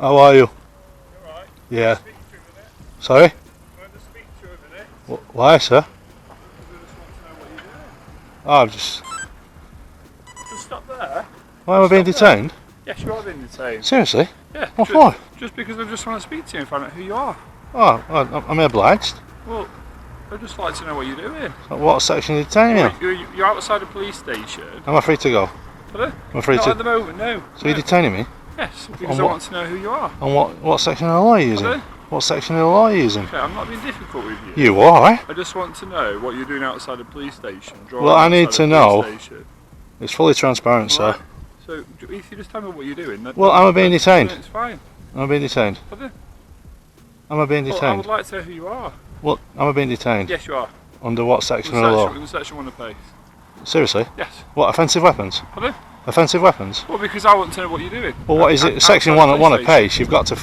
How are you? Alright. Yeah. Speak to you a minute. Sorry? Can I just speak to you a minute? Why, sir? Because I just want to know what you're doing. Oh, I've just... Just stop there. Why am I being detained? Yes, you are being detained. Seriously? Yeah. What for? Just because I just want to speak to you and find out who you are. Oh, I'm obliged. Well, I'd just like to know what you're doing. What section are you detaining me on? You're outside a police station. Am I free to go? Pardon? Am I free Not to... at the moment, no. So you're detaining me? Yes, because I want to know who you are. And what section of the law are you using? Pardon? What section of the law are you using? Okay, I'm not being difficult with you. You are? I just want to know what you're doing outside a police station. Well, I need to know. Station. It's fully transparent, Right. sir. So, if you just tell me what you're doing, then... Well, am I being detained? It's fine. Am I being detained? Pardon? Am I being Well, I detained? would like to know who you are. What? Am I being detained? Yes, you are. Under what section of the law? Under section 1 of PACE. Seriously? Yes. What, offensive weapons? Pardon? Offensive weapons? Well, because I want to know what you're doing. Well, what is it? Section 1 of PACE, you've got to...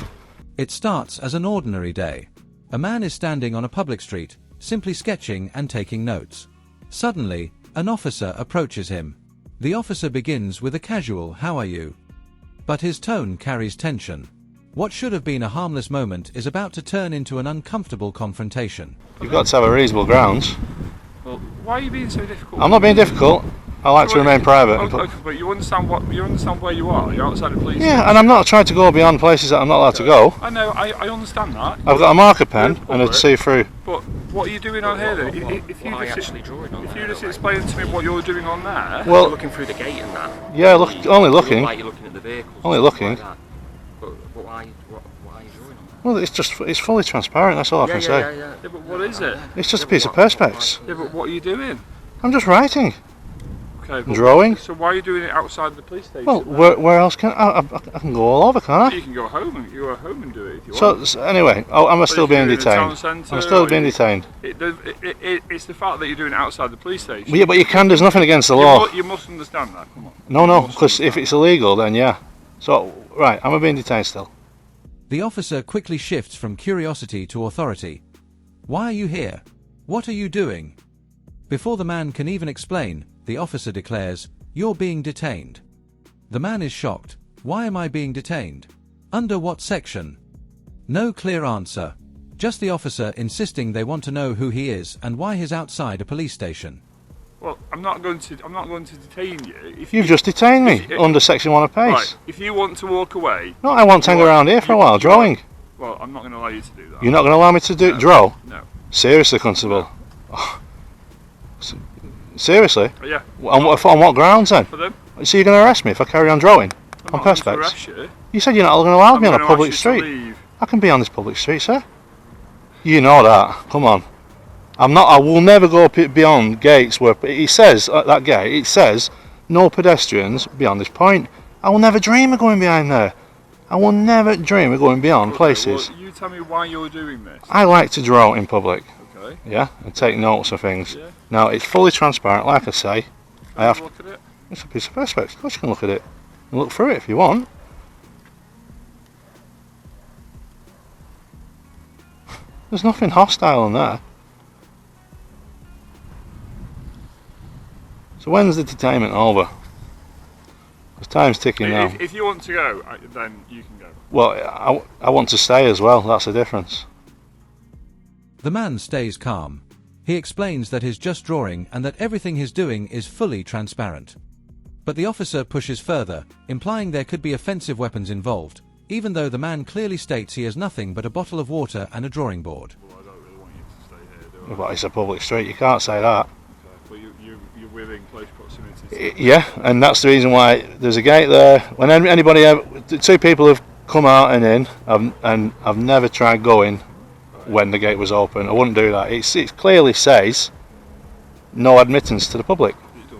It starts as an ordinary day. A man is standing on a public street, simply sketching and taking notes. Suddenly, an officer approaches him. The officer begins with a casual "How are you?" But his tone carries tension. What should have been a harmless moment is about to turn into an uncomfortable confrontation. You've got to have a reasonable grounds. Well, why are you being so difficult? I'm not being difficult. I like to remain private. Okay, but you understand where you are. You're outside the police. Yeah, and I'm not trying to go beyond places that I'm not allowed to go. I know. I understand that. I've got a marker pen and a see-through. But what are you doing on here then? If you just explain to me what you're doing on there. Well, you're looking through the gate and that. Yeah, only looking. Like you're looking at the vehicles. Only looking. Like but why are you drawing on that? Well, it's fully transparent. That's all I can say. Yeah, but what is it? It's just a piece of Perspex. Yeah, but what are you doing? I'm just writing. Okay. But Drawing. So why are you doing it outside the police station? Well, where else can I can go all over, can't I? You can go home and do it if you want. So anyway, am I still being detained? I'm still being detained. It's the fact that you're doing it outside the police station. Yeah, but you can. There's nothing against the law. You must understand that. Come on. No, because if it's illegal, then yeah. So right, am I being detained still? The officer quickly shifts from curiosity to authority. Why are you here? What are you doing? Before the man can even explain, the officer declares, "You're being detained." The man is shocked. Why am I being detained? Under what section? No clear answer. Just the officer insisting they want to know who he is and why he's outside a police station. Well, I'm not going to detain you. You've just detained me under section 1 of PACE. Right. If you want to walk away. No, I want to hang around here for a while, drawing. Well, I'm not going to allow you to do that. You're not going to allow me to draw? No. Seriously, Constable? Oh. Seriously? Yeah. On what grounds then? For them? So you're going to arrest me if I carry on drawing? On Perspex? You said you're not going to allow me on a public street. I can be on this public street, sir. You know that. Come on. I will never go beyond gates where it says at that gate. It says no pedestrians beyond this point. I will never dream of going behind there. I will never dream of going beyond places. Well, you tell me why you're doing this. I like to draw in public. Okay. Yeah, and take notes of things. Yeah. Now it's fully transparent, like I say. Can you look at it? It's a piece of Perspex. Of course you can look at it and look through it if you want. There's nothing hostile in there. So when's the detainment over? Because time's ticking now. If you want to go, then you can go. Well, I want to stay as well. That's the difference. The man stays calm. He explains that he's just drawing and that everything he's doing is fully transparent. But the officer pushes further, implying there could be offensive weapons involved, even though the man clearly states he has nothing but a bottle of water and a drawing board. Well, I don't really want you to stay here, do I? Well, it's a public street. You can't say that. Okay. Well, you're within close proximity to Yeah, and that's the reason why there's a gate there. When anybody, two people have come out and in, and I've never tried going when the gate was open. I wouldn't do that. It clearly says no admittance to the public. It does.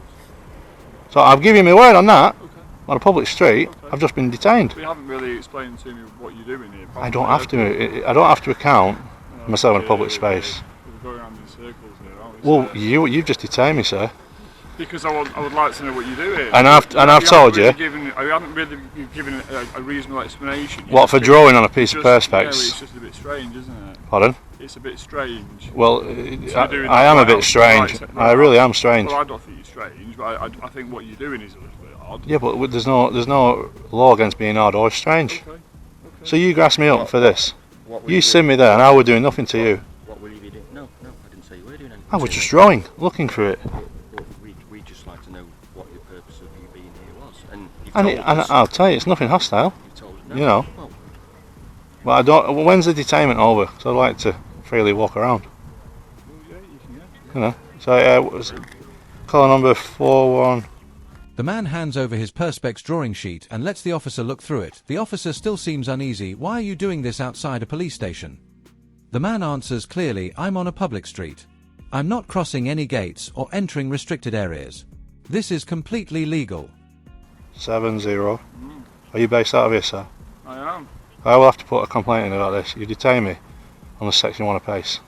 So I've given you my word on that. Okay. On a public street, Okay. I've just been detained. We haven't really explained to me what you're doing here. I don't have to. I don't have to account myself in a public space. We're going around in circles here, aren't we? Well, you've just detained me, sir. Because I would like to know what you're doing. And I've told you. I haven't really given a reasonable explanation. What, for drawing on a piece of Perspex? Yeah, it's just a bit strange, isn't it? Pardon? It's a bit strange. Well, I am a bit strange. I really am strange. Well, I don't think you're strange, but I think what you're doing is a little bit odd. Yeah, but there's no law against being odd or strange. Okay. So you grassed me up for this. What will You do? seen me there and I were doing nothing to you. What will you be doing? No, I didn't say you were doing anything. I was just drawing, looking through it. But we'd just like to know what your purpose of you being here was. And you've And, told us. I'll tell you, it's nothing hostile. You've told us no. You know. Well, But I don't. When's the detainment over? Because I'd like to freely walk around. Well, yeah, you can get. You know. So what was call number 41. The man hands over his Perspex drawing sheet and lets the officer look through it. The officer still seems uneasy. Why are you doing this outside a police station? The man answers clearly, I'm on a public street. I'm not crossing any gates or entering restricted areas. This is completely legal. 70. Are you based out of here, sir? I am. I will have to put a complaint in about this. You detain me on the section 1 of pace.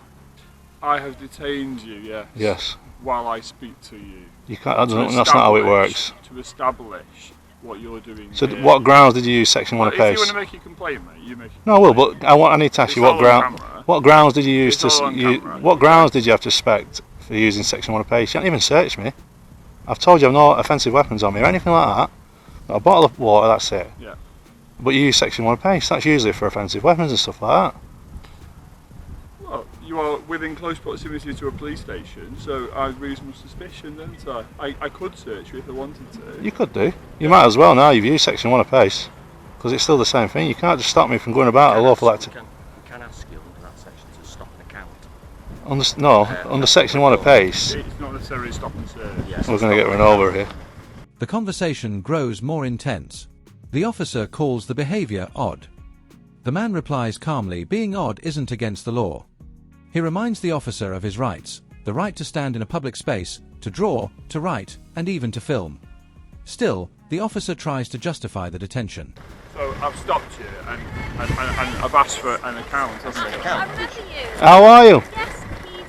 I have detained you, yes. Yes. While I speak to you. You can't. That's not how it works. To establish what you're doing. So here. what grounds did you use section 1 of If you pace? want to make a complaint, mate, you make. No, I will. But I need to ask It's you what all on ground. camera. What grounds did you use It's all on camera. What grounds did you have to suspect for using section 1 of pace? You haven't even searched me. I've told you I've no offensive weapons on me or anything like that. Got a bottle of water. That's it. Yeah. But you use section 1 of pace. That's usually for offensive weapons and stuff like that. Well, you are within close proximity to a police station, so I have reasonable suspicion, don't I? I could search you if I wanted to. You could do. You might as well now. You've used section 1 of pace because it's still the same thing. You can't just stop me from going about a lawful act. We can ask you under that section to stop an account. Under section 1 of pace, It's not necessarily stop and search. Yes, we're going to get run over here. The conversation grows more intense. The officer calls the behavior odd. The man replies calmly, being odd isn't against the law. He reminds the officer of his rights, the right to stand in a public space, to draw, to write, and even to film. Still, the officer tries to justify the detention. So I've stopped you and I've asked for an account, haven't I? I remember you. How are you? Yes, he's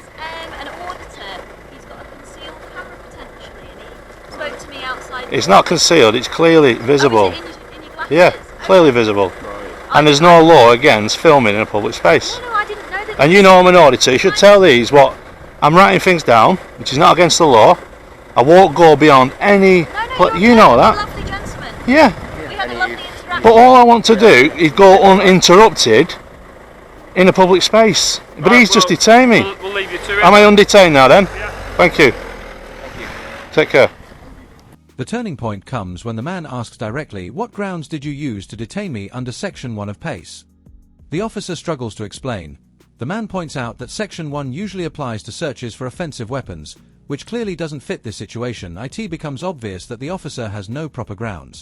an auditor. He's got a concealed camera potentially, and he spoke to me outside. It's not concealed. It's clearly visible. Oh, is it in your glasses? Yeah, clearly visible. And there's no law against filming in a public space. No, I didn't know that. And you know I'm an auditor. You should tell these what I'm writing things down, which is not against the law. I won't go beyond any. You know You're a that. lovely gentleman. Yeah. We had a lovely interaction. But all I want to do is go uninterrupted in a public space. But he's just detained me. We'll leave you to it. Am I undetained now then? Yeah. Thank you. Take care. The turning point comes when the man asks directly, what grounds did you use to detain me under section 1 of pace? The officer struggles to explain. The man points out that section 1 usually applies to searches for offensive weapons, which clearly doesn't fit this situation. It becomes obvious that the officer has no proper grounds.